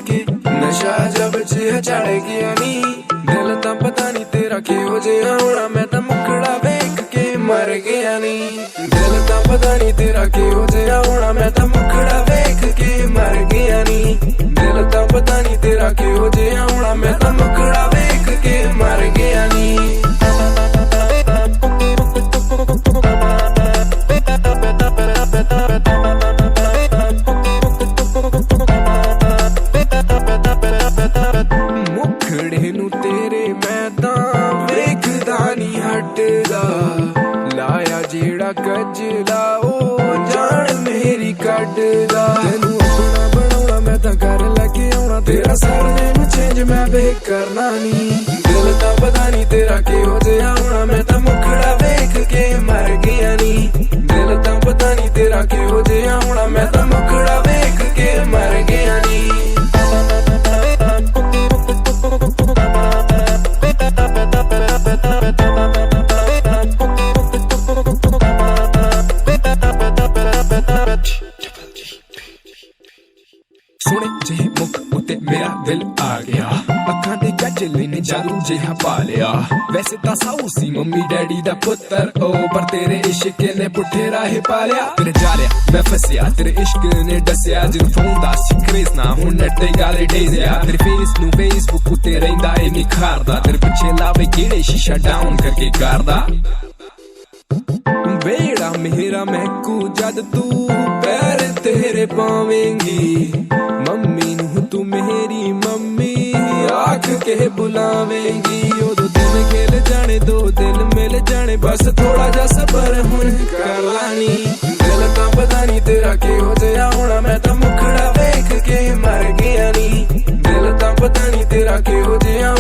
के नशा जब जिहा चढ़ गया नी दिल तां पता नहीं तेरा किहो जिहा होना मैं तां मुखड़ा वेख के मर गया नी दिल तां पता नहीं तेरा किहो जिहा होना मैं तां मुखड़ा वेख के मर गया नी दिल तां पता नहीं तेरा किहो जिहा होना मैं तां मुखड़ा वेख के मर गया नी मुखड़े नू तेरे मैं तां वेखदा नी हटदा लाया जेड़ा गजला ओ जान मेरी कड्डदा तैनू अपना बनाउणा मैं तां घर लगे आउणा तेरा सरनेम चेंज मैं वे करना नी दिल तां पता नी तेरा किहो जिहा होना मैं तां मुखड़ा वेख के मर गया नी दिल तां पता नी तेरा किहो जिहा होना मैं तां मुखड़ा वेख के मर गया नी सोने जे मुख उत्ते मेरा दिल आ गया अखां दे गजले ने जादू जिहा पा लिया वैसे तां साऊ सी मम्मी डैडी दा पुत्तर ओ पर तेरे इश्क ने पुठे राहे पा लिया तेरे जा लिया मैं फसिया तेरे इश्क ने दसिया जिन फोन दा सीक्रेट ना हुण नेट ते गाले डेज़िया तेरे फेस नू फेसबुक उत्ते रहिंदा ए निखारदा तेरे पिछे लावे केड़े शीशा डाउन करके करदा बेड़ा मेरा महकू जद तू पैर तेरे पावेंगी मम्मी नू तू मेरी मम्मी आख के बुलावेंगी उदो दिन खेल जाने दो दिल मिल जाने बस थोड़ा जा सबर हुण कर लानी दिल तां पता नहीं तेरा किहो जिहा होना मैं तां मुखड़ा वेख के मर गया नी दिल तां पता नहीं तेरा किहो जिहा